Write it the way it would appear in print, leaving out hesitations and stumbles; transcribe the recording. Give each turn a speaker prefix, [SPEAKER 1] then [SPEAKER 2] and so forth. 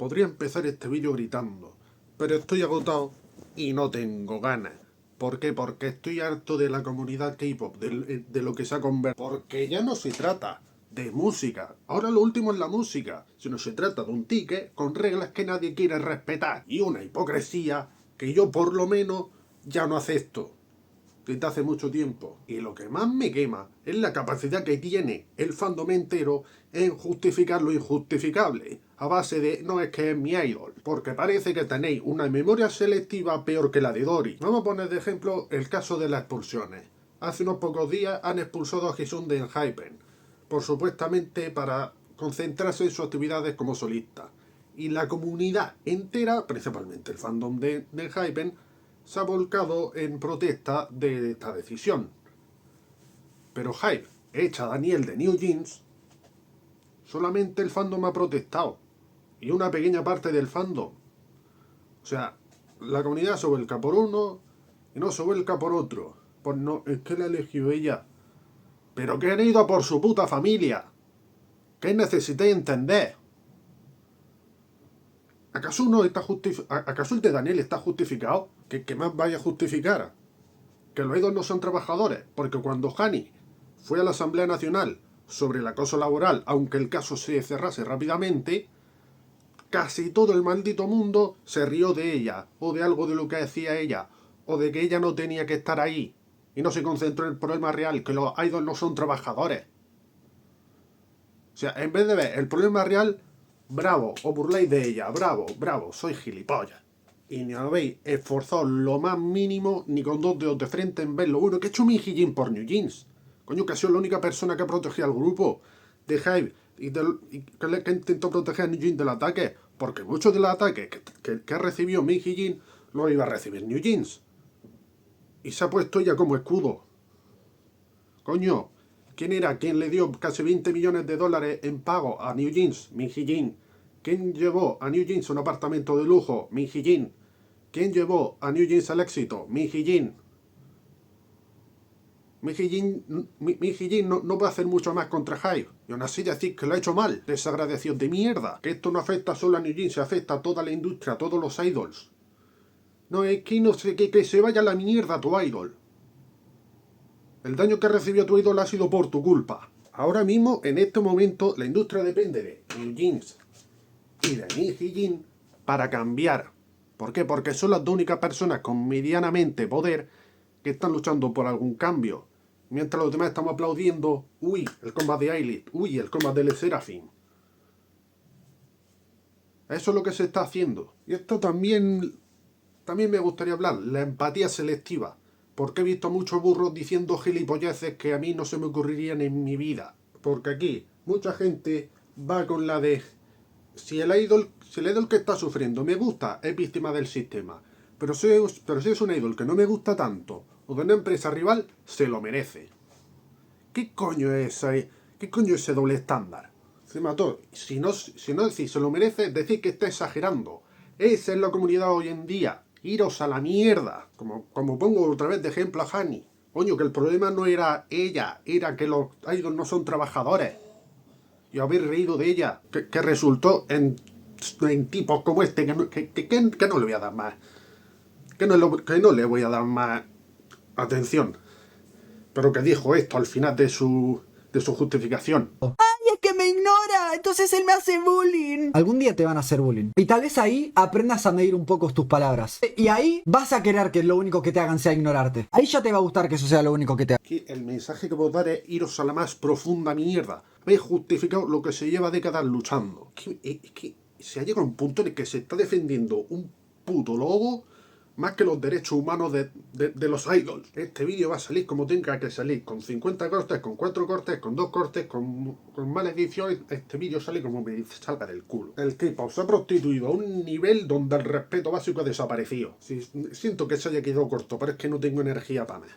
[SPEAKER 1] podría empezar este vídeo gritando, pero estoy agotado y no tengo ganas. ¿Por qué? Porque estoy harto de la comunidad K-pop, de lo que se ha convertido. Porque ya no se trata de música. Ahora lo último es la música. Sino se trata de un ticket con reglas que nadie quiere respetar. Y una hipocresía que yo por lo menos ya no acepto desde hace mucho tiempo. Y lo que más me quema es la capacidad que tiene el fandom entero en justificar lo injustificable, a base de no es que es mi idol, porque parece que tenéis una memoria selectiva peor que la de Dory. Vamos a poner de ejemplo el caso de las expulsiones. Hace unos pocos días han expulsado a Jisung de ENHYPEN, por supuestamente para concentrarse en sus actividades como solista. Y la comunidad entera, principalmente el fandom de ENHYPEN, se ha volcado en protesta de esta decisión. Pero HYBE echa a Daniel de New Jeans, solamente el fandom ha protestado. Y una pequeña parte del fandom. O sea, la comunidad se vuelca por uno y no se vuelca por otro. Pues no, es que la eligió ella. Pero que han ido a por su puta familia. ¿Qué necesitáis entender? ¿Acaso ¿Acaso el de Daniel está justificado? ¿Qué más vaya a justificar? Que los idols no son trabajadores, porque cuando Hani fue a la Asamblea Nacional sobre el acoso laboral, aunque el caso se cerrase rápidamente, casi todo el maldito mundo se rió de ella, o de algo de lo que decía ella, o de que ella no tenía que estar ahí, y no se concentró en el problema real, que los idols no son trabajadores. O sea, en vez de ver el problema real, bravo, os burláis de ella, bravo, bravo, sois gilipollas. Y ni habéis esforzado lo más mínimo, ni con dos dedos de frente, en ver lo bueno que ha hecho Minhy Jin por New Jeans. Coño, que ha sido la única persona que ha protegido al grupo de HYBE y que intentó proteger a New Jeans del ataque. Porque muchos de los ataques que ha recibido Minhy Jin los iba a recibir New Jeans. Y se ha puesto ella como escudo. Coño, ¿quién era quien le dio casi 20 millones de dólares en pago a New Jeans? Minhy Jin. ¿Quién llevó a New Jeans a un apartamento de lujo? Minhy Jin. ¿Quién llevó a New Jeans al éxito? Minhy Jin. Minhy Jin no puede hacer mucho más contra HYBE. Y aún así decir que lo ha hecho mal. Desagradecidos de mierda. Que esto no afecta solo a New Jeans, se afecta a toda la industria, a todos los idols. No, es que no sé, que se vaya a la mierda tu idol. El daño que recibió tu ídolo ha sido por tu culpa. Ahora mismo, en este momento, la industria depende de New Jeans y de Minhy Jin para cambiar. ¿Por qué? Porque son las dos únicas personas con medianamente poder que están luchando por algún cambio. Mientras los demás estamos aplaudiendo, uy, el combate de Eyelid, uy, el combate de LE SSERAFIM. Eso es lo que se está haciendo. Y esto también me gustaría hablar, la empatía selectiva. Porque he visto muchos burros diciendo gilipolleces que a mí no se me ocurrirían en mi vida. Porque aquí mucha gente va con la de si el idol que está sufriendo me gusta, es víctima del sistema. Pero si es un idol que no me gusta tanto, o de una empresa rival, se lo merece. ¿Qué coño es ese doble estándar? Se mató. Si no decís se lo merece, decir que está exagerando. Esa es la comunidad hoy en día. Iros a la mierda. Como pongo otra vez de ejemplo a Hani. Coño, que el problema no era ella, era que los idols no son trabajadores. Y habéis reído de ella, que resultó en tipos como este, que no le voy a dar más. Que no le voy a dar más atención. Pero que dijo esto al final de su justificación.
[SPEAKER 2] ¡Ay, es que me ignora! Entonces él me hace bullying. Algún día te van a hacer bullying. Y tal vez ahí aprendas a medir un poco tus palabras. Y ahí vas a querer que lo único que te hagan sea ignorarte. Ahí ya te va a gustar que eso sea lo único que te hagan.
[SPEAKER 1] Aquí el mensaje que puedo dar es iros a la más profunda mierda. Habéis justificado lo que se lleva décadas luchando. Es que se ha llegado a un punto en el que se está defendiendo un puto lobo más que los derechos humanos de los idols. Este vídeo va a salir como tenga que salir, con 50 cortes, con 4 cortes, con 2 cortes, con mala edición. Este vídeo sale como me salga del culo. El K-pop se ha prostituido a un nivel donde el respeto básico ha desaparecido. Siento que se haya quedado corto, pero es que no tengo energía para más.